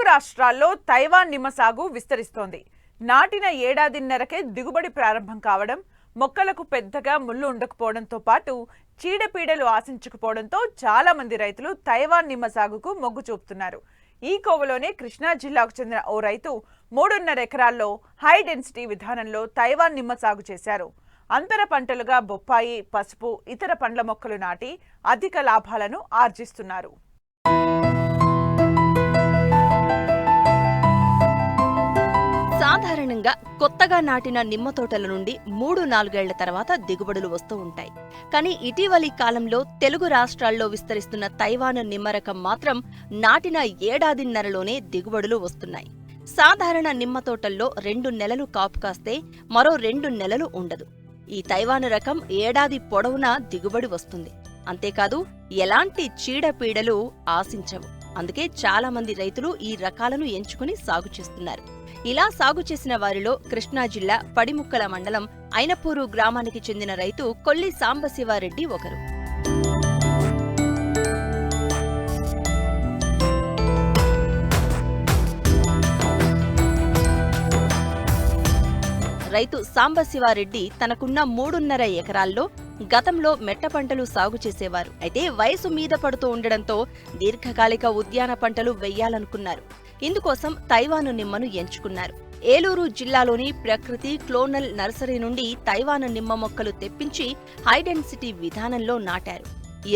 రాష్ట్రాల్లో తైవాన్ నిమ్మ సాగు విస్తరిస్తోంది. నాటిన ఏడాదిన్నరకే దిగుబడి ప్రారంభం కావడం, మొక్కలకు పెద్దగా ముళ్ళు ఉండకపోవడంతో పాటు చీడపీడలు ఆశించకపోవడంతో చాలా మంది రైతులు తైవాన్ నిమ్మ సాగుకు మొగ్గు చూపుతున్నారు. ఈ కోవలోనే కృష్ణా జిల్లాకు చెందిన ఓ రైతు 3.5 ఎకరాల్లో హై డెన్సిటీ విధానంలో తైవాన్ నిమ్మ సాగు చేశారు. అంతర పంటలుగా బొప్పాయి, పసుపు, ఇతర పండ్ల మొక్కలు నాటి అధిక లాభాలను ఆర్జిస్తున్నారు. సాధారణంగా కొత్తగా నాటిన నిమ్మ తోటల నుండి 3-4 ఏళ్ల తర్వాత దిగుబడులు వస్తూ ఉంటాయి. కానీ ఇటీవలి కాలంలో తెలుగు రాష్ట్రాల్లో విస్తరిస్తున్న తైవాన్ నిమ్మ రకం మాత్రం నాటిన ఏడాదిన్నరలోనే దిగుబడులు వస్తున్నాయి. సాధారణ నిమ్మ తోటల్లో 2 నెలలు కాపు కాస్తే మరో 2 నెలలు ఉండదు. ఈ తైవాన్ రకం ఏడాది పొడవునా దిగుబడి వస్తుంది. అంతేకాదు ఎలాంటి చీడపీడలు ఆశించవు. అందుకే చాలా మంది రైతులు ఈ రకాలను ఎంచుకుని సాగు చేస్తున్నారు. ఇలా సాగు చేసిన వారిలో కృష్ణా జిల్లా పడిముక్కల మండలం ఐనపూరు గ్రామానికి చెందిన రైతు కొల్లి సాంబశివారెడ్డి ఒకరు. రైతు సాంబశివారెడ్డి తనకున్న 3.5 ఎకరాల్లో గతంలో మెట్ట పంటలు సాగు చేసేవారు. అయితే వయసు మీద పడుతూ ఉండడంతో దీర్ఘకాలిక ఉద్యాన పంటలు వెయ్యాలనుకున్నారు. ఇందుకోసం తైవాను నిమ్మను ఎంచుకున్నారు. ఏలూరు జిల్లాలోని ప్రకృతి క్లోనల్ నర్సరీ నుండి తైవాను నిమ్మ మొక్కలు తెప్పించి హైడెన్సిటీ విధానంలో నాటారు.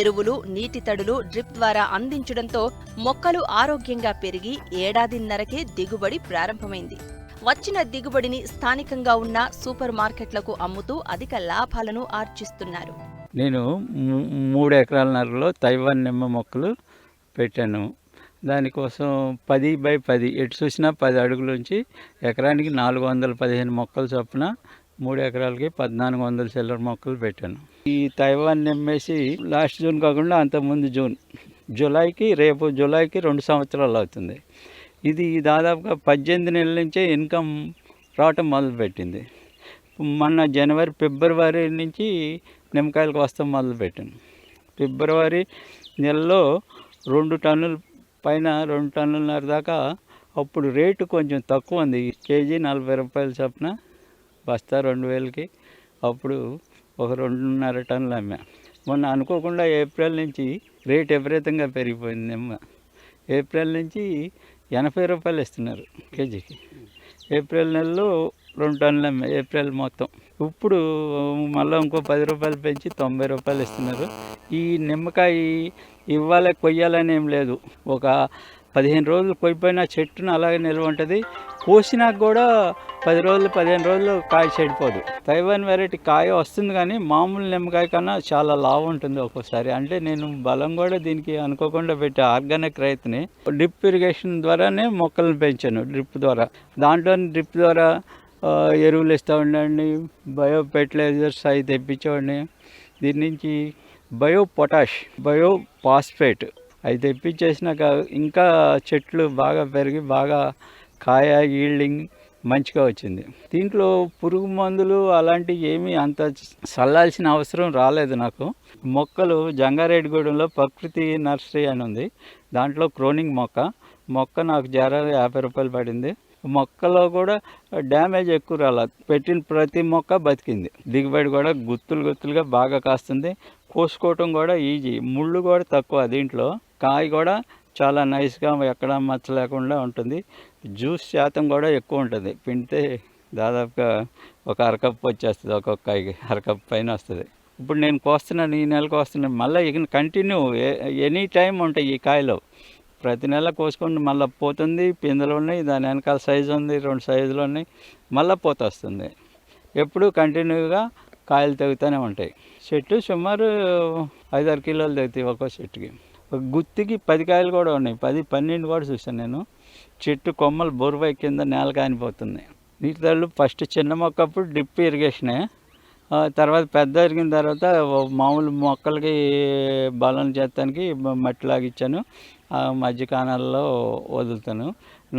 ఎరువులు, నీటి తడులు డ్రిప్ ద్వారా అందించడంతో మొక్కలు ఆరోగ్యంగా పెరిగి ఏడాదిన్నరకే దిగుబడి ప్రారంభమైంది. వచ్చిన దిగుబడిని స్థానికంగా ఉన్న సూపర్ మార్కెట్లకు అమ్ముతూ అధిక లాభాలను ఆర్జిస్తున్నారు. నేను 3 ఎకరాలన్నరలో తైవాన్ నిమ్మ మొక్కలు పెట్టాను. దానికోసం 10x10 ఎటు చూసినా 10 అడుగుల నుంచి ఎకరానికి 415 మొక్కలు చొప్పున 3 ఎకరాలకి 1400 చిల్లర మొక్కలు పెట్టాను. ఈ తైవాన్ నిమ్మేసి లాస్ట్ జూన్ కాకుండా అంతకుముందు రేపు జూలైకి 2 సంవత్సరాలు అవుతుంది. ఇది దాదాపుగా 18 నెలల నుంచే ఇన్కమ్ రావటం మొదలుపెట్టింది. మొన్న ఫిబ్రవరి నుంచి నిమ్మకాయలకు వస్తాం మొదలుపెట్టాను. ఫిబ్రవరి నెలలో 2 టన్నుల పైన 2 టన్నులన్నర దాకా. అప్పుడు రేటు కొంచెం తక్కువ ఉంది. కేజీ 40 రూపాయలు చొప్పున, బస్తా 2000కి. అప్పుడు ఒక 2.5 టన్నులు అమ్మా. మొన్న అనుకోకుండా ఏప్రిల్ నుంచి రేటు విపరీతంగా పెరిగిపోయింది. నిమ్మ ఏప్రిల్ నుంచి 80 రూపాయలు ఇస్తున్నారు కేజీకి. ఏప్రిల్ నెలలో 2 టన్నులు అమ్మా, ఏప్రిల్ మొత్తం. ఇప్పుడు మళ్ళీ ఇంకో 10 రూపాయలు పెంచి 90 రూపాయలు ఇస్తున్నారు. ఈ నిమ్మకాయ ఇవ్వాలి కొయ్యాలని ఏం లేదు. ఒక 15 రోజులు కొయ్యిపోయిన చెట్టును అలాగే నిల్వ ఉంటుంది. కోసినాక కూడా 10 రోజులు 15 రోజులు కాయ చెడిపోదు. తైవాన్ వెరైటీ కాయ వస్తుంది, కానీ మామూలు నిమ్మకాయ కన్నా చాలా లావు ఉంటుంది ఒక్కోసారి. అంటే నేను బలం కూడా దీనికి అనుకోకుండా పెట్టే ఆర్గానిక్ రైతుని డ్రిప్ ఇరిగేషన్ ద్వారానే మొక్కలను పెంచాను. డ్రిప్ ద్వారా ఎరువులు ఇస్తూ ఉండండి, బయో ఫెర్టిలైజర్స్ అవి తెప్పించేవాడిని. దీని నుంచి బయో పొటాష్, బయో ఫాస్ఫేట్ అవి తెప్పించేసినాక ఇంకా చెట్లు బాగా పెరిగి బాగా కాయ ఈల్డింగ్ మంచిగా వచ్చింది. దీంట్లో పురుగు మందులు అలాంటివి ఏమీ అంత చల్లాల్సిన అవసరం రాలేదు నాకు. మొక్కలు జంగారెడ్డిగూడెంలో ప్రకృతి నర్సరీ అని ఉంది. దాంట్లో క్రోనింగ్ మొక్క నాకు 50 రూపాయలు పడింది. మొక్కలో కూడా డ్యామేజ్ ఎక్కువ రాలేదు. పెట్టిన ప్రతి మొక్క బతికింది. దిగుబడి కూడా గుత్తులుగా బాగా కాస్తుంది. కోసుకోవటం కూడా ఈజీ, ముళ్ళు కూడా తక్కువ. దీంట్లో కాయ కూడా చాలా నైస్గా ఎక్కడ మచ్చ లేకుండా ఉంటుంది. జ్యూస్ శాతం కూడా ఎక్కువ ఉంటుంది. పిండితే దాదాపుగా ఒక అరకప్పు వచ్చేస్తుంది. ఒక్కొక్క కాయకి అరకప్పు పైన వస్తుంది. ఇప్పుడు నేను కోస్తున్నాను, ఈ నెలకు వస్తున్నాను. మళ్ళీ ఇక కంటిన్యూ ఎనీ టైం ఉంటాయి ఈ కాయలో. ప్రతి నెల కోసుకొని మళ్ళీ పోతుంది. పిందెలు ఉన్నాయి, దాని వెనకాల సైజు ఉంది, 2 సైజులు ఉన్నాయి. మళ్ళీ పోత వస్తుంది. ఎప్పుడు కంటిన్యూగా కాయలు తెగుతూనే ఉంటాయి. చెట్టు సుమారు 5-6 కిలోలు తెగుతాయి ఒక్కో చెట్టుకి. ఒక గుత్తికి 10 కాయలు కూడా ఉన్నాయి. 10-12 కూడా చూసాను నేను. చెట్టు కొమ్మలు బొరువై కింద నేల కానిపోతుంది. నీటి తళ్ళు ఫస్ట్ చిన్న మొక్క అప్పుడు డ్రిప్ ఇరిగేషనే. తర్వాత పెద్ద ఎరిగిన తర్వాత మామూలు మొక్కలకి బలం చేస్తానికి మట్టి లాగిచ్చాను. మధ్య కానాల్లో వదులుతాను.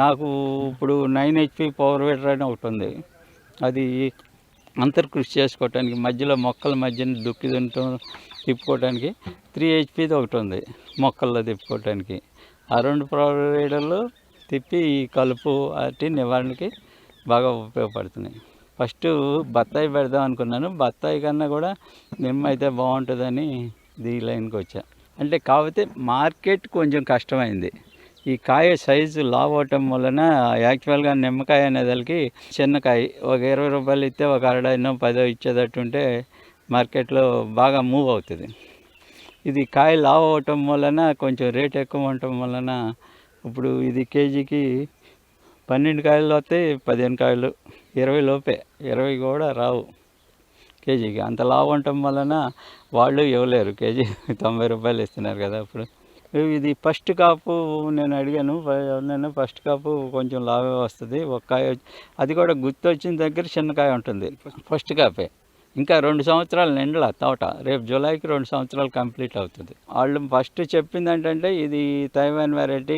నాకు ఇప్పుడు 9 HP పవర్ వీడర్ అని ఒకటి ఉంది. అది అంతర్కృషి చేసుకోవటానికి, మధ్యలో మొక్కల మధ్యన తిప్పుకోవటానికి 3 HPది ఒకటి ఉంది మొక్కల్లో తిప్పుకోవటానికి. ఆ 2 పవర్ వీడర్లు తిప్పి ఈ కలుపు వాటి నివారణకి బాగా ఉపయోగపడుతున్నాయి. ఫస్ట్ బత్తాయి పెడదాం అనుకున్నాను, బత్తాయి కన్నా కూడా నిమ్మ అయితే బాగుంటుందని ఈ లైన్కి వచ్చా. అంటే కాకపోతే మార్కెట్ కొంచెం కష్టమైంది. ఈ కాయ సైజు లావ్ అవటం వలన యాక్చువల్గా నిమ్మకాయ అనేదానికి చిన్నకాయ ఒక 20 రూపాయలు ఇస్తే ఒక అరడైనో 10 ఇచ్చేటట్టు ఉంటే మార్కెట్లో బాగా మూవ్ అవుతుంది. ఇది కాయ లావ్ అవటం వలన కొంచెం రేట్ ఎక్కువ ఉండటం వలన ఇప్పుడు ఇది కేజీకి 12 కాయలు వస్తాయి, 15 కాయలు, 20 లోపే, 20 కూడా రావు కేజీకి. అంత లావు ఉండటం వలన వాళ్ళు ఇవ్వలేరు, కేజీ 90 రూపాయలు ఇస్తున్నారు కదా. ఇప్పుడు ఇది ఫస్ట్ కాపు నేను అడిగాను, ఫస్ట్ కాపు కొంచెం లావే వస్తుంది, ఒక కాయ అది కూడా గుర్తు వచ్చిన దగ్గర చిన్నకాయ ఉంటుంది ఫస్ట్ కాపే. ఇంకా 2 సంవత్సరాలు నిండల తోట, రేపు జూలైకి 2 సంవత్సరాలు కంప్లీట్ అవుతుంది. వాళ్ళు ఫస్ట్ చెప్పింది ఏంటంటే ఇది తైవాన్ వెరైటీ,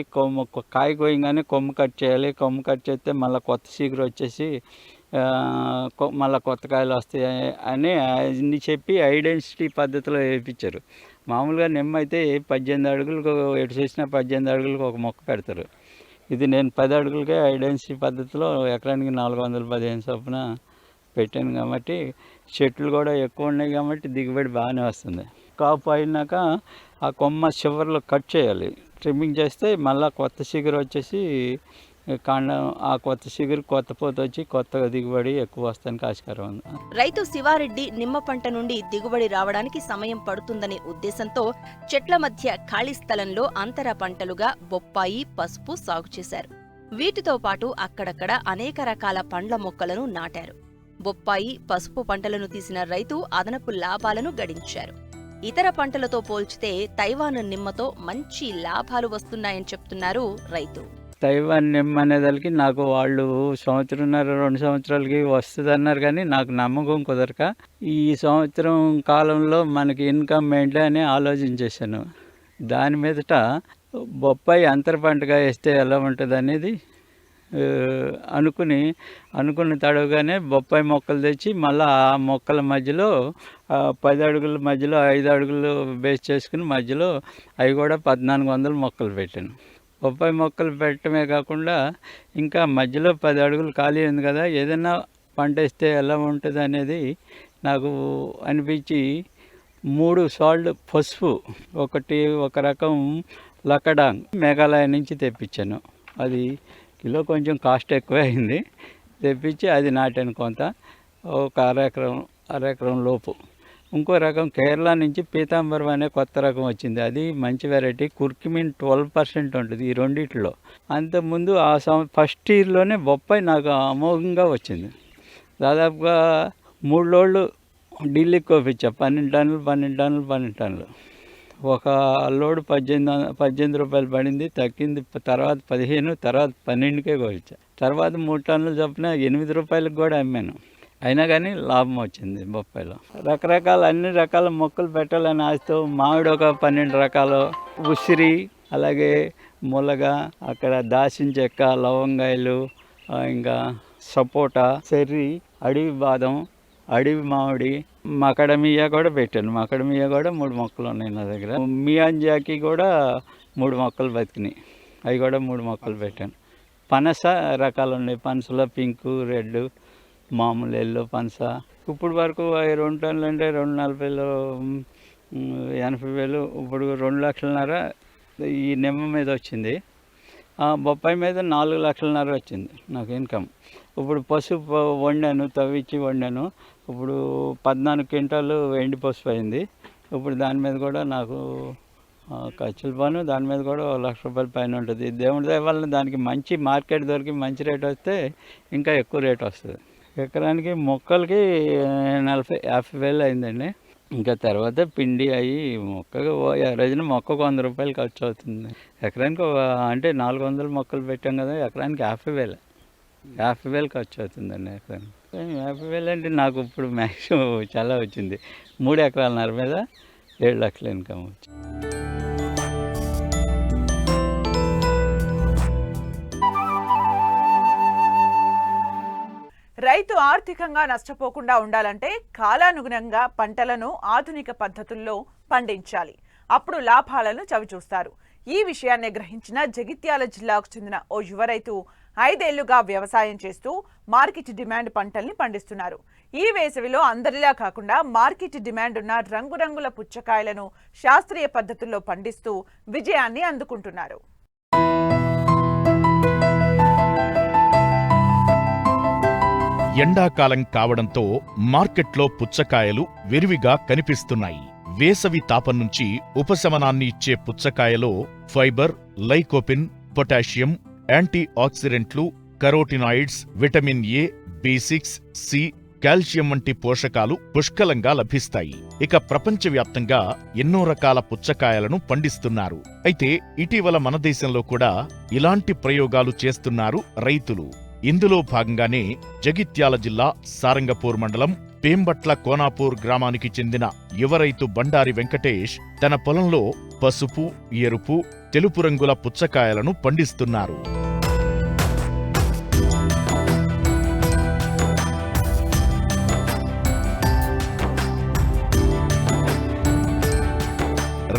కాయ కోయంగానే కొమ్ము కట్ చేయాలి, కొమ్ము కట్ చేస్తే మళ్ళీ కొత్త చిగురు వచ్చేసి మళ్ళీ కొత్త కాయలు వస్తాయి అని అన్ని చెప్పి ఐడెంటిటీ పద్ధతిలో వేయించారు. మామూలుగా నిమ్మ అయితే 18 అడుగులకు ఎటు చూసినా 18 అడుగులకు ఒక మొక్క పెడతారు. ఇది నేను 10 అడుగులకే ఐడెన్సిటీ పద్ధతిలో ఎకరానికి 415 చొప్పున పెట్టాను కాబట్టి చెట్లు కూడా ఎక్కువ ఉన్నాయి కాబట్టి దిగుబడి బాగానే వస్తుంది. కాపు అయినాక ఆ కొమ్మ చివర్లో కట్ చేయాలి, ట్రిమ్మింగ్ చేస్తే మళ్ళీ కొత్త చిగురు వచ్చేసి కాండం, ఆ కొత్త చిగురు కొత్త పోత వచ్చి కొత్తగా దిగుబడి ఎక్కువ వస్తానికి ఆస్కారం ఉంది. రైతు శివారెడ్డి నిమ్మ పంట నుండి దిగుబడి రావడానికి సమయం పడుతుందనే ఉద్దేశంతో చెట్ల మధ్య ఖాళీ స్థలంలో అంతర పంటలుగా బొప్పాయి, పసుపు సాగు చేశారు. వీటితో పాటు అక్కడక్కడ అనేక రకాల పండ్ల మొక్కలను నాటారు. బొప్పాయి, పసుపు పంటలను తీసిన రైతు అదనపు లాభాలను గడించారు. ఇతర పంటలతో పోల్చితే తైవాన్ నిమ్మతో మంచి లాభాలు వస్తున్నాయని చెప్తున్నారు రైతు. తైవాన్ నిమ్మ అనేదానికి నాకు వాళ్ళు 1.5-2 సంవత్సరాలకి వస్తుంది అన్నారు, కానీ నాకు నమ్మకం కుదరక ఈ సంవత్సరం కాలంలో మనకి ఇన్కమ్ ఏంటి అని ఆలోచించేసాను. దాని మీదట బొప్పాయి అంతర పంటగా వేస్తే ఎలా ఉంటుంది అనేది అనుకుని తడవగానే బొప్పాయి మొక్కలు తెచ్చి మళ్ళీ ఆ మొక్కల మధ్యలో 10 అడుగుల మధ్యలో 5 అడుగులు బేస్ చేసుకుని మధ్యలో అవి కూడా 1400 మొక్కలు పెట్టాను. బొప్పాయి మొక్కలు పెట్టడమే కాకుండా ఇంకా మధ్యలో 10 అడుగులు ఖాళీ ఉంది కదా, ఏదైనా పంట వేస్తే ఎలా ఉంటుంది అనేది నాకు అనిపించి 3 సాల్ట్ పసుపు, ఒక రకం లకడాంగ్ మేఘాలయ నుంచి తెప్పించాను. అది కిలో కొంచెం కాస్ట్ ఎక్కువే అయింది, తెప్పించి అది నాటాను కొంత, ఒక అర ఎకరం లోపు. ఇంకో రకం కేరళ నుంచి పీతాంబరం అనే కొత్త రకం వచ్చింది, అది మంచి వెరైటీ, కుర్కిమిన్ 12% ఉంటుంది ఈ రెండిట్లో. అంతకుముందు ఫస్ట్ ఇయర్లోనే బొప్పాయి నాకు అమోఘంగా వచ్చింది. దాదాపుగా 3 లోడ్లు ఢిల్లీకి కోపించా, 12 టన్నులు. ఒక లోడు 18 రూపాయలు పడింది, తగ్గింది, తర్వాత 15, తర్వాత 12కే కోపించా. తర్వాత 3 టన్నులు చొప్పున 8 రూపాయలకు కూడా అమ్మాను. అయినా కానీ లాభం వచ్చింది బొప్పాయిలో. అన్ని రకాల మొక్కలు పెట్టాలని ఆశతో మామిడి ఒక 12 రకాలు, ఉసిరి, అలాగే ములగ, అక్కడ దాచిన చెక్క, లవంగాయలు, ఇంకా సపోటా, చెర్రీ, అడవి బాదం, అడవి మామిడి, మకడమియా కూడా పెట్టాను. మకడమియా కూడా 3 మొక్కలు ఉన్నాయి నా దగ్గర. మియాంజాకి కూడా 3 మొక్కలు బతికినాయి, అవి కూడా 3 మొక్కలు పెట్టాను. పనస రకాలు ఉన్నాయి, పనసలో పింకు, రెడ్, మామూలు ఎల్లో పనస. ఇప్పుడు వరకు 2 టన్నులు అంటే 240,000, 80,000, ఇప్పుడు 2,00,000 ఈ నిమ్మ మీద వచ్చింది. బొప్పాయి మీద 4,00,000 వచ్చింది నాకు ఇన్కమ్. ఇప్పుడు పసుపు వండాను, తవ్వించి వండాను, ఇప్పుడు 14 క్వింటాలు ఎండి పసుపు అయింది. ఇప్పుడు దాని మీద కూడా నాకు ఖర్చులు పోను, దాని మీద కూడా 1,00,000 రూపాయల పైన ఉంటుంది. దేవుడి దయ వల్ల దానికి మంచి మార్కెట్ దొరికి మంచి రేట్ వస్తే ఇంకా ఎక్కువ రేట్ వస్తుంది. ఎకరానికి మొక్కలకి 40,000-50,000 అయిందండి. ఇంకా తర్వాత పిండి అయ్యి రోజున మొక్కకు 100 రూపాయలు ఖర్చు అవుతుంది. ఎకరానికి అంటే 400 మొక్కలు పెట్టాం కదా, ఎకరానికి 50,000 ఖర్చు అవుతుందండి ఎకరానికి. 50,000 అంటే నాకు ఇప్పుడు మ్యాక్సిమం చాలా వచ్చింది. 3 ఎకరాలన్నర మీద 7 లక్షల ఇన్కమ్ వచ్చింది. రైతు ఆర్థికంగా నష్టపోకుండా ఉండాలంటే కాలానుగుణంగా పంటలను ఆధునిక పద్ధతుల్లో పండించాలి. అప్పుడు లాభాలను చవిచూస్తారు. ఈ విషయాన్ని గ్రహించిన జగిత్యాల జిల్లాకు చెందిన ఓ యువ రైతు 5 ఏళ్లుగా వ్యవసాయం చేస్తూ మార్కెట్ డిమాండ్ పంటల్ని పండిస్తున్నారు. ఈ వేసవిలో అందరిలా కాకుండా మార్కెట్ డిమాండ్ ఉన్న రంగురంగుల పుచ్చకాయలను శాస్త్రీయ పద్ధతుల్లో పండిస్తూ విజయాన్ని అందుకుంటున్నారు. ఎండాకాలం కావడంతో మార్కెట్లో పుచ్చకాయలు విరివిగా కనిపిస్తున్నాయి. వేసవి తాపం నుంచి ఉపశమనాన్ని ఇచ్చే పుచ్చకాయలో ఫైబర్, లైకోపిన్, పొటాషియం, యాంటీ ఆక్సిడెంట్లు, కరోటినాయిడ్స్, vitamin A, B6, C, calcium వంటి పోషకాలు పుష్కలంగా లభిస్తాయి. ఇక ప్రపంచవ్యాప్తంగా ఎన్నో రకాల పుచ్చకాయలను పండిస్తున్నారు. అయితే ఇటీవల మన దేశంలో కూడా ఇలాంటి ప్రయోగాలు చేస్తున్నారు రైతులు. ఇందులో భాగంగానే జగిత్యాల జిల్లా సారంగపూర్ మండలం పేంబట్ల కోనాపూర్ గ్రామానికి చెందిన యువ రైతు బండారి వెంకటేష్ తన పొలంలో పసుపు, ఎరుపు, తెలుపు రంగుల పుచ్చకాయలను పండిస్తున్నారు.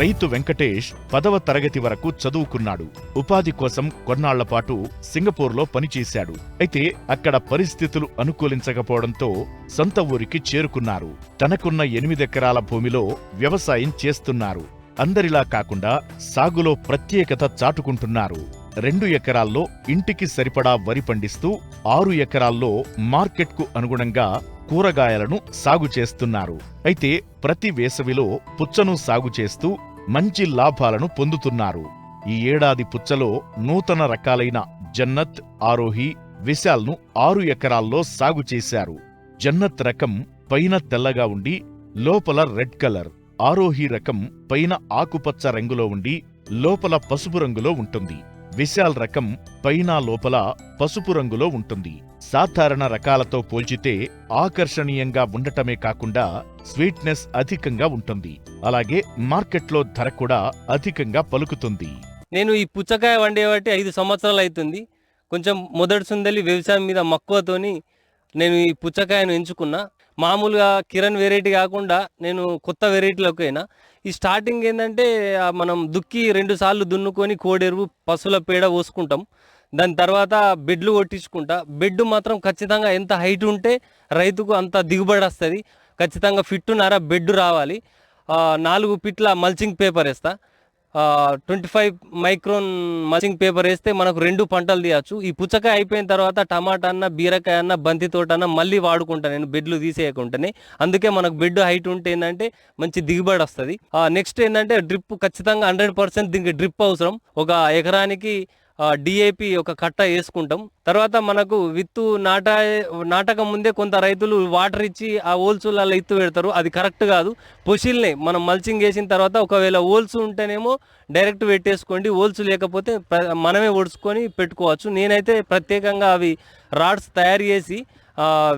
రైతు వెంకటేష్ 10వ తరగతి వరకు చదువుకున్నాడు. ఉపాధి కోసం కొన్నాళ్లపాటు సింగపూర్లో పనిచేశాడు. అయితే అక్కడ పరిస్థితులు అనుకూలించకపోవడంతో సొంత ఊరికి చేరుకున్నారు. తనకున్న 8 ఎకరాల భూమిలో వ్యవసాయం చేస్తున్నారు. అందరిలా కాకుండా సాగులో ప్రత్యేకత చాటుకుంటున్నారు. 2 ఎకరాల్లో ఇంటికి సరిపడా వరి పండిస్తూ 6 ఎకరాల్లో మార్కెట్కు అనుగుణంగా కూరగాయలను సాగు చేస్తున్నారు. అయితే ప్రతి వేసవిలో పుచ్చను సాగు చేస్తూ మంచి లాభాలను పొందుతున్నారు. ఈ ఏడాది పుచ్చలో నూతన రకాలైన జన్నత్, ఆరోహి, విశాల్ను 6 ఎకరాల్లో సాగు చేశారు. జన్నత్ రకం పైన తెల్లగా ఉండి లోపల రెడ్ కలర్, ఆరోహి రకం పైన ఆకుపచ్చ రంగులో ఉండి లోపల పసుపు రంగులో ఉంటుంది. విశాల్ రకం పైన లోపల పసుపు రంగులో ఉంటుంది. సాధారణ రకాలతో పోల్చితే ఆకర్షణీయంగా ఉండటమే కాకుండా స్వీట్నెస్ అధికంగా ఉంటుంది. అలాగే మార్కెట్లో ధర కూడా అధికంగా పలుకుతుంది. నేను ఈ పుచ్చకాయ వండేవాటి 5 సంవత్సరాలు అవుతుంది. కొంచెం మొదటి సుందలి వ్యవసాయం మీద మక్కువతోని నేను ఈ పుచ్చకాయను ఎంచుకున్నా. మామూలుగా కిరణ్ వెరైటీ కాకుండా నేను కొత్త వెరైటీలోకి అయినా. ఈ స్టార్టింగ్ ఏంటంటే మనం దుక్కి 2 సార్లు దున్నుకొని కోడెరువు, పశువుల పేడ పోసుకుంటాం. దాని తర్వాత బెడ్లు కొట్టించుకుంటా. బెడ్ మాత్రం ఖచ్చితంగా ఎంత హైట్ ఉంటే రైతుకు అంత దిగుబడి వస్తుంది. ఖచ్చితంగా ఫిట్టున్నర బెడ్ రావాలి. 4 ఫీట్ల మల్చింగ్ పేపర్ వేస్తా. 25 మైక్రోన్ మల్చింగ్ పేపర్ వేస్తే మనకు 2 పంటలు తీయచ్చు. ఈ పుచ్చకాయ అయిపోయిన తర్వాత టమాటా అన్న, బీరకాయ అన్న, బంతి తోట అన్న మళ్ళీ వాడుకుంటాను నేను బెడ్లు తీసేయకుండానే. అందుకే మనకు బెడ్ హైట్ ఉంటే ఏంటంటే మంచి దిగుబడి వస్తుంది. నెక్స్ట్ ఏంటంటే డ్రిప్ ఖచ్చితంగా 100% దీనికి డ్రిప్ అవసరం. ఒక ఎకరానికి డిఏపి ఒక కట్ట వేసుకుంటాం. తర్వాత మనకు విత్తు నాటక ముందే కొంత రైతులు వాటర్ ఇచ్చి ఆ హోల్సులలో ఇత్తు పెడతారు. అది కరెక్ట్ కాదు. పొసిల్నే మనం మల్చింగ్ వేసిన తర్వాత ఒకవేళ హోల్స్ ఉంటేనేమో డైరెక్ట్ పెట్టేసుకోండి. హోల్స్ లేకపోతే మనమే ఒడుచుకొని పెట్టుకోవచ్చు. నేనైతే ప్రత్యేకంగా అవి రాడ్స్ తయారు చేసి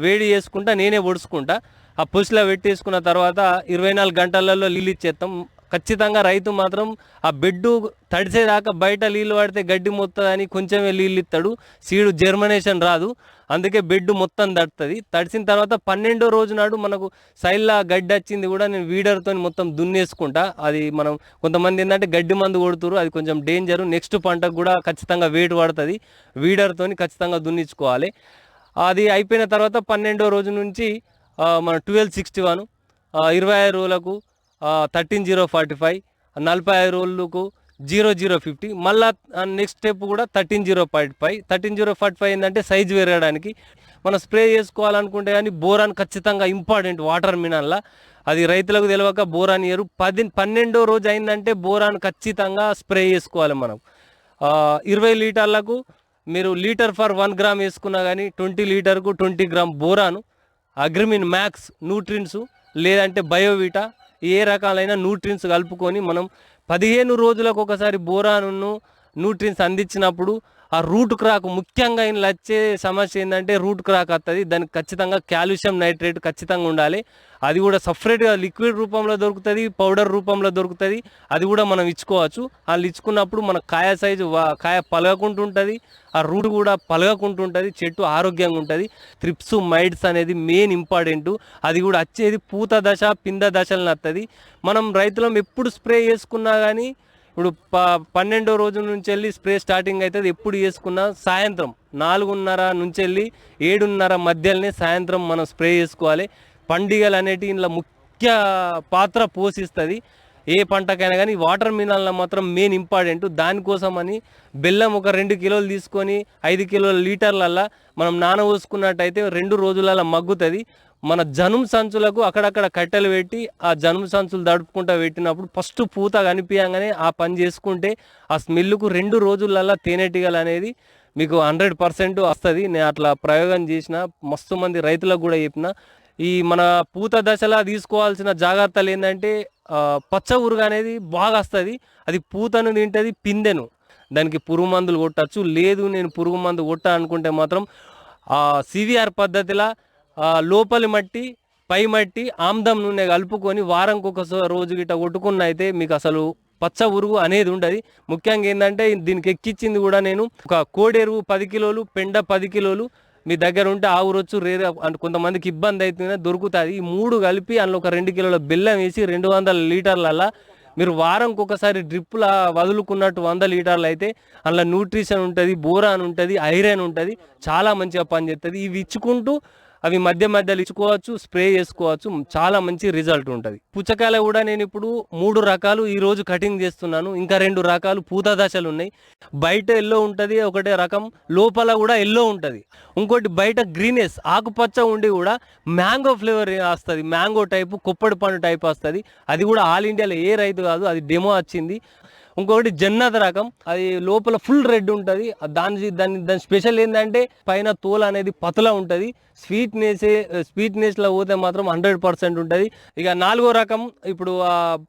వేడి చేసుకుంటా, నేనే ఒడుచుకుంటా. ఆ పొసిలో పెట్టేసుకున్న తర్వాత 24 గంటలలో నీళ్ళు ఇచ్చేస్తాం. ఖచ్చితంగా రైతు మాత్రం ఆ బెడ్డు తడిసేదాకా బయట నీళ్ళు పడితే గడ్డి మొత్తదని కొంచెమే నీళ్ళు ఇస్తాడు. సీడు జర్మినేషన్ రాదు. అందుకే బెడ్ మొత్తం తడుతుంది. తడిసిన తర్వాత 12వ రోజు నాడు మనకు సైడ్లా గడ్డి వచ్చింది కూడా నేను వీడర్తో మొత్తం దున్నేసుకుంటా. అది మనం కొంతమంది ఏంటంటే గడ్డి మందు కొడుతురు, అది కొంచెం డేంజరు. నెక్స్ట్ పంటకు కూడా ఖచ్చితంగా వెయిట్ పడుతుంది. వీడర్తో ఖచ్చితంగా దున్నించుకోవాలి. అది అయిపోయిన తర్వాత 12వ రోజు నుంచి మన 1261, 25 రోజులకు 13045, 45 రోజులకు 0050, మళ్ళా నెక్స్ట్ స్టెప్ కూడా 13045. 13045 ఏంటంటే సైజు పెరగడానికి. మనం స్ప్రే చేసుకోవాలనుకుంటే కానీ బోరాన్ ఖచ్చితంగా ఇంపార్టెంట్ వాటర్ మినల్లా. అది రైతులకు తెలియక బోరాన్ ఇయరు. 12వ రోజు అయిందంటే బోరాన్ ఖచ్చితంగా స్ప్రే చేసుకోవాలి. మనం 20 లీటర్లకు మీరు లీటర్ ఫర్ 1 గ్రామ్ వేసుకున్నా కానీ 20 లీటర్కు 20 గ్రామ్ బోరాను, అగ్రిమిన్ మ్యాక్స్ న్యూట్రిన్స్ లేదంటే బయోవిటా ఏ రకాలైన న్యూట్రిన్స్ కలుపుకొని మనం 15 రోజులకు ఒకసారి బోరాను న్యూట్రిన్స్ అందించినప్పుడు ఆ రూట్ క్రాక్, ముఖ్యంగా ఇందులో వచ్చే సమస్య ఏంటంటే రూట్ క్రాక్ వస్తుంది. దానికి ఖచ్చితంగా కాల్షియం నైట్రేట్ ఖచ్చితంగా ఉండాలి. అది కూడా సపరేట్గా లిక్విడ్ రూపంలో దొరుకుతుంది, పౌడర్ రూపంలో దొరుకుతుంది. అది కూడా మనం ఇచ్చుకోవచ్చు. వాళ్ళు ఇచ్చుకున్నప్పుడు మన కాయ సైజు కాయ పలగకుంటుంటుంది, ఆ రూట్ కూడా పలగకుంటుంటుంది, చెట్టు ఆరోగ్యంగా ఉంటుంది. త్రిప్స్, మైడ్స్ అనేది మెయిన్ ఇంపార్టెంట్. అది కూడా వచ్చేది పూత దశ, పింద దశలను వస్తుంది. మనం రైతులం ఎప్పుడు స్ప్రే చేసుకున్నా కానీ ఇప్పుడు 12వ రోజు నుంచి వెళ్ళి స్ప్రే స్టార్టింగ్ అవుతుంది. ఎప్పుడు చేసుకున్నా సాయంత్రం 4:30 నుంచి వెళ్ళి 7:30 మధ్యలోనే సాయంత్రం మనం స్ప్రే చేసుకోవాలి. పండుగలు అనేటివి ఇందులో ముఖ్య పాత్ర పోషిస్తుంది. ఏ పంటకైనా కానీ వాటర్ మినరల్ మాత్రం మెయిన్ ఇంపార్టెంట్. దానికోసమని బెల్లం ఒక 2 కిలోలు తీసుకొని 5 కిలోల లీటర్లల్లా మనం నానబోసుకున్నట్టయితే 2 రోజులలో మగ్గుతుంది. మన జనుం సంచులకు అక్కడక్కడ కట్టెలు పెట్టి ఆ జనుం సంచులు దడుపుకుంటూ పెట్టినప్పుడు ఫస్ట్ పూత కనిపించగానే ఆ పని చేసుకుంటే ఆ స్మెల్కు 2 రోజులల్లో తేనెటీగలు అనేది మీకు 100% వస్తుంది. నేను అట్లా ప్రయోగం చేసిన, మస్తు మంది రైతులకు కూడా చెప్పిన. ఈ మన పూత దశలో తీసుకోవాల్సిన జాగ్రత్తలు ఏంటంటే పచ్చ ఉరుగు అనేది బాగా వస్తుంది. అది పూతను తింటుంది, పిందెను. దానికి పురుగు మందులు కొట్టచ్చు. లేదు నేను పురుగు మందు కొట్టా అనుకుంటే మాత్రం సివిఆర్ పద్ధతిలో లోపలి మట్టి పై మట్టి ఆమ్దం నూనె కలుపుకొని వారంకి ఒక రోజు గిట్ట కొట్టుకున్న అయితే మీకు అసలు పచ్చ ఉరుగు అనేది ఉండదు. ముఖ్యంగా ఏంటంటే దీనికి ఎక్కించింది కూడా నేను ఒక కోడెరువు 10 కిలోలు, పెండ 10 కిలోలు. మీ దగ్గర ఉంటే ఆ ఊరొచ్చు, రేరే కొంతమందికి ఇబ్బంది అవుతుందని దొరుకుతుంది. ఈ 3 కలిపి అందులో ఒక 2 కిలోల బెల్లం వేసి 200 లీటర్లల్లా మీరు వారంకి ఒకసారి డ్రిప్పులా వదులుకున్నట్టు 100 లీటర్లు అయితే అందులో న్యూట్రిషన్ ఉంటుంది, బోరాన్ ఉంటుంది, ఐరన్ ఉంటుంది. చాలా మంచిగా పనిచేస్తుంది. ఇవి ఇచ్చుకుంటూ అవి మధ్యలో ఇచ్చుకోవచ్చు, స్ప్రే చేసుకోవచ్చు. చాలా మంచి రిజల్ట్ ఉంటుంది. పుచ్చకాయలు కూడా నేను ఇప్పుడు 3 రకాలు ఈరోజు కటింగ్ చేస్తున్నాను. ఇంకా 2 రకాలు పూత దశలు ఉన్నాయి. బయట ఎల్లో ఉంటుంది ఒకటే రకం, లోపల కూడా ఎల్లో ఉంటుంది. ఇంకోటి బయట గ్రీనెస్ ఆకుపచ్చ ఉండి కూడా మ్యాంగో ఫ్లేవర్ వస్తుంది, మ్యాంగో టైపు, కొప్పడి పండు టైప్ వస్తుంది. అది కూడా ఆల్ ఇండియాలో ఏ రైతు కాదు, అది డెమో వచ్చింది. ఇంకొకటి జన్నత్ రకం, అది లోపల ఫుల్ రెడ్ ఉంటుంది. దాని స్పెషల్ ఏంటంటే పైన తోలు అనేది పతలా ఉంటుంది. స్వీట్నెస్లో పోతే మాత్రం 100% ఉంటుంది. ఇక 4వ రకం ఇప్పుడు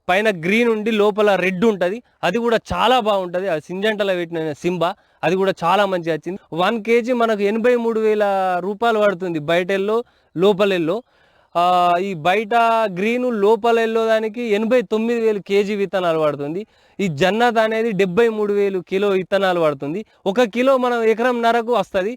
పైన గ్రీన్ ఉండి లోపల రెడ్ ఉంటుంది. అది కూడా చాలా బాగుంటుంది. అది సింజంటలో పెట్టిన సింబా, అది కూడా చాలా మంచిగా వచ్చింది. 1 kg మనకు 83,000 రూపాయలు పడుతుంది బయటల్లో లోపలెల్లో. ఈ బయట గ్రీను లోపలెల్లో దానికి 89,000 కేజీ విత్తనాలు పడుతుంది. ఈ జన్నత్ అనేది 73,000 కిలో విత్తనాలు పడుతుంది. 1 కిలో మనం ఎకరంన్నరకు వస్తుంది.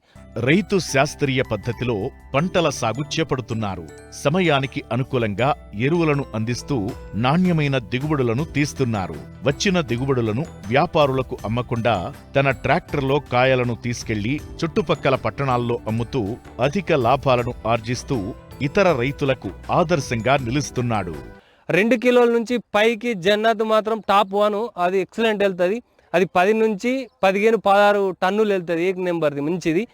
రైతు శాస్త్రీయ పద్ధతిలో పంటల సాగు చేపడుతున్నారు. సమయానికి అనుకూలంగా ఎరువులను అందిస్తూ నాణ్యమైన దిగుబడులను తీస్తున్నారు. వచ్చిన దిగుబడులను వ్యాపారులకు అమ్మకుండా తన ట్రాక్టర్లో కాయలను తీసుకెళ్లి చుట్టుపక్కల పట్టణాల్లో అమ్ముతూ అధిక లాభాలను ఆర్జిస్తూ ఇతర రైతులకు ఆదర్శంగా నిలుస్తున్నాడు. 2 కిలోల నుంచి పైకి జన్నత్ మాత్రం టాప్ 1, అది ఎక్సలెంట్ వెళ్తుంది. అది 10 నుంచి 15, 16 టన్నులు వెళ్తుంది. 1 నెంబర్ది మంచిది.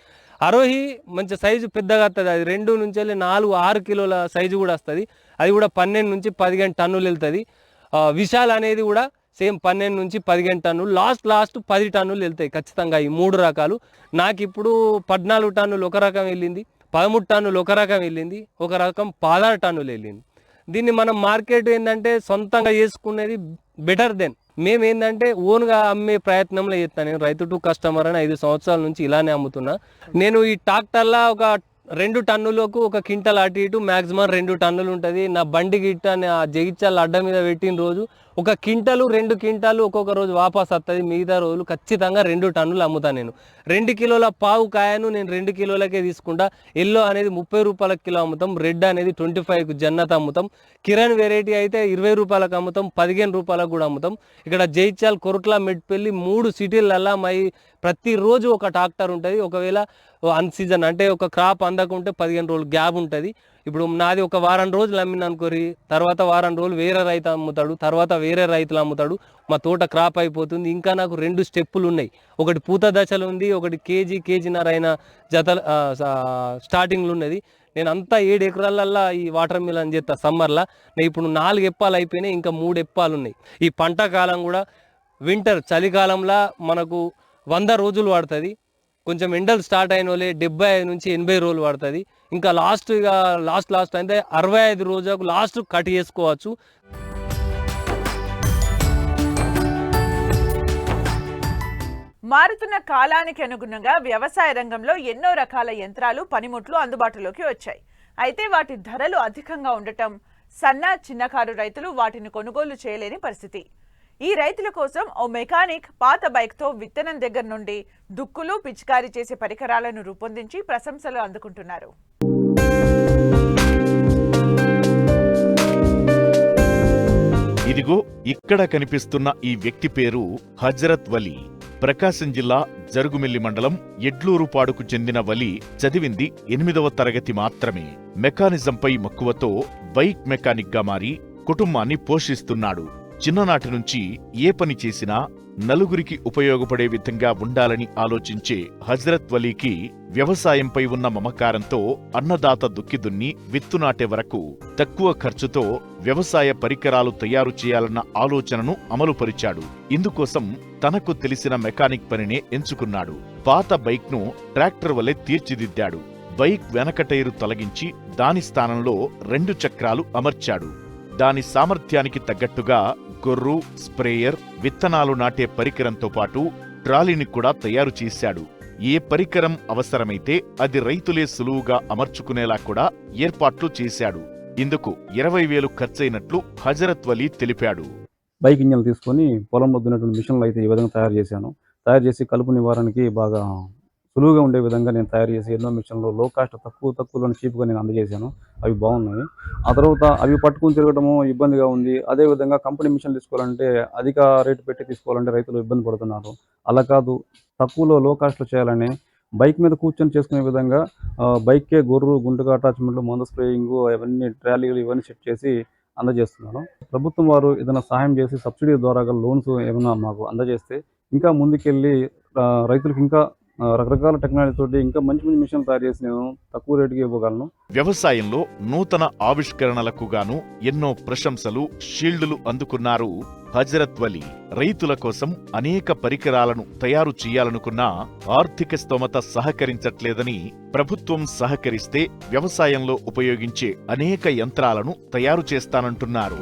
అరోహి మంచి సైజు పెద్దగా వస్తుంది. అది 2 నుంచి 4, 6 కిలోల సైజు కూడా వస్తుంది. అది కూడా 12 నుంచి 15 టన్నులు వెళ్తుంది. విశాల్ అనేది కూడా సేమ్ 12 నుంచి 15 టన్నులు, లాస్ట్ 10 టన్నులు వెళ్తాయి ఖచ్చితంగా. ఈ 3 రకాలు నాకు ఇప్పుడు 14 టన్నులు ఒక రకం వెళ్ళింది, 13 టన్నులు ఒక రకం వెళ్ళింది, ఒక రకం 16 టన్నులు వెళ్ళింది. దీన్ని మనం మార్కెట్ ఏంటంటే సొంతంగా చేసుకునేది బెటర్ దెన్. మేము ఏంటంటే ఓన్గా అమ్మే ప్రయత్నంలో చేస్తాను. నేను రైతు టు కస్టమర్ అని 5 సంవత్సరాల నుంచి ఇలానే అమ్ముతున్నా. నేను ఈ ట్రాక్టర్లా ఒక 2 టన్నులకు 1 క్వింటల్ అటు ఇటు మ్యాక్సిమం 2 టన్నులు ఉంటుంది. నా బండి గిట్ట ఆ జగిత్యాల అడ్డ మీద పెట్టిన రోజు 1 క్వింటలు 2 క్వింటాలు ఒక్కొక్క రోజు వాపస్ వస్తుంది. మిగతా రోజులు ఖచ్చితంగా 2 టన్నులు అమ్ముతాను. నేను 2 కిలోల పావు కాయను నేను 2 కిలోలకే తీసుకుంటా. ఎల్లో అనేది 30 రూపాయలకు కిలో అమ్ముతాం, రెడ్ అనేది 25కు జన్నత్ అమ్ముతాం. కిరణ్ వెరైటీ అయితే 20 రూపాయలకు అమ్ముతాం, 15 రూపాయలకు కూడా అమ్ముతాం. ఇక్కడ జైత్యాల, కొరుట్ల, మెట్పల్లి 3 సిటీలల్లా ప్రతిరోజు ఒక ట్రాక్టర్ ఉంటుంది. ఒకవేళ అన్ సీజన్ అంటే ఒక క్రాప్ అందకుంటే 15 రోజులు గ్యాప్ ఉంటుంది. ఇప్పుడు నాది ఒక వారం రోజులు అమ్మిన అనుకోరి, తర్వాత వారం రోజులు వేరే రైతు అమ్ముతాడు, తర్వాత వేరే రైతులు అమ్ముతాడు. మా తోట క్రాప్ అయిపోతుంది. ఇంకా నాకు 2 స్టెప్పులు ఉన్నాయి. ఒకటి పూత దశలు ఉంది, ఒకటి కేజీన్నర అయిన జతలు స్టార్టింగ్లు ఉన్నది. నేను అంతా 7 ఎకరాలల్లా ఈ వాటర్ మిలన్ చేస్తా సమ్మర్లో. నేను ఇప్పుడు 4 ఎప్పాలు అయిపోయినాయి, ఇంకా 3 ఎప్పాలు ఉన్నాయి. ఈ పంట కాలం కూడా వింటర్ చలికాలంలో మనకు 100 రోజులు పడుతుంది. కొంచెం ఎండలు స్టార్ట్ అయిన వాళ్ళే 75 నుంచి 80 రోజులు పడుతుంది. ఇంకా లాస్ట్ అయితే 65 రోజులకు లాస్ట్ కట్ చేసుకోవచ్చు. మారుతున్న కాలానికి అనుగుణంగా వ్యవసాయ రంగంలో ఎన్నో రకాల యంత్రాలు, పనిముట్లు అందుబాటులోకి వచ్చాయి. అయితే వాటి ధరలు అధికంగా ఉండటం సన్న, చిన్నకారు రైతులు వాటిని కొనుగోలు చేయలేని పరిస్థితి. ఈ రైతుల కోసం ఓ మెకానిక్ పాత బైక్తో విత్తనం దగ్గర నుండి దుక్కులు, పిచికారీ చేసే పరికరాలను రూపొందించి ప్రశంసలు అందుకుంటున్నారు. ఇదిగో ఇక్కడ కనిపిస్తున్న ఈ వ్యక్తి పేరు హజరత్ వలీ. ప్రకాశం జిల్లా జరుగుమిల్లి మండలం ఎడ్లూరుపాడుకు చెందిన వలీ చదివింది 8వ తరగతి మాత్రమే. మెకానిజంపై మక్కువతో బైక్ మెకానిక్గా మారి కుటుంబాన్ని పోషిస్తున్నాడు. చిన్ననాటి నుంచి ఏ పని చేసినా నలుగురికి ఉపయోగపడే విధంగా ఉండాలని ఆలోచించే హజరత్ వలీకి వ్యవసాయంపై ఉన్న మమకారంతో అన్నదాత దుక్కి దున్ని విత్తు నాటే వరకు తక్కువ ఖర్చుతో వ్యవసాయ పరికరాలు తయారు చేయాలన్న ఆలోచనను అమలుపరిచాడు. ఇందుకోసం తనకు తెలిసిన మెకానిక్ పనినే ఎంచుకున్నాడు. పాత బైక్ను ట్రాక్టర్ వలె తీర్చిదిద్దాడు. బైక్ వెనక టైరు తొలగించి దాని స్థానంలో 2 చక్రాలు అమర్చాడు. దాని సామర్థ్యానికి తగ్గట్టుగా గొర్రు, స్ప్రేయర్, విత్తనాలు నాటే పరికరంతో పాటు ట్రాలీని కూడా తయారు చేశాడు. ఏ పరికరం అవసరమైతే అది రైతులే సులువుగా అమర్చుకునేలా కూడా ఏర్పాట్లు చేశాడు. ఇందుకు 20,000 ఖర్చయినట్లు హజరత్ వలీ తెలిపాడు. బైక్ ఇంజన్లు తీసుకొని పొలంలో దున్నేటువంటి మిషన్లు అయితే ఈ విధంగా తయారు చేశాను. తయారు చేసి కలుపు నివారణకి బాగా సులువుగా ఉండే విధంగా నేను తయారు చేసి ఎన్నో మిషన్లు లో కాస్ట్ తక్కువలో చీప్గా నేను అందజేశాను. అవి బాగున్నాయి. ఆ తర్వాత అవి పట్టుకుని తిరగడము ఇబ్బందిగా ఉంది. అదేవిధంగా కంపెనీ మిషన్లు తీసుకోవాలంటే అధిక రేటు పెట్టి తీసుకోవాలంటే రైతులు ఇబ్బంది పడుతున్నారు. అలా కాదు, తక్కువలో లో కాస్ట్లో చేయాలని బైక్ మీద కూర్చొని చేసుకునే విధంగా బైక్కే గొర్రు, గుంటుగా అటాచ్మెంట్లు, మందు స్ప్రేయింగ్, అవన్నీ ట్రాలీలు ఇవన్నీ సెట్ చేసి అందజేస్తున్నాను. ప్రభుత్వం వారు ఏదైనా సహాయం చేసి సబ్సిడీ ద్వారా లోన్స్ ఏమైనా మాకు అందజేస్తే ఇంకా ముందుకెళ్ళి రైతులకు ఇంకా రకరకాల టెక్నాలజీ తోటి ఇంకా మంచి మిషన్లు తయారు చేసి నేను తక్కువ రేటుకి ఇవ్వగలను. వ్యవసాయంలో నూతన ఆవిష్కరణలకు గాను ఎన్నో ప్రశంసలు, షీల్డులు అందుకున్నారు హజరత్ వలీ. రైతుల కోసం అనేక పరికరాలను తయారు చేయాలనుకున్నా ఆర్థిక స్తోమత సహకరించట్లేదని, ప్రభుత్వం సహకరిస్తే వ్యవసాయంలో ఉపయోగించే అనేక యంత్రాలను తయారు చేస్తానంటున్నారు.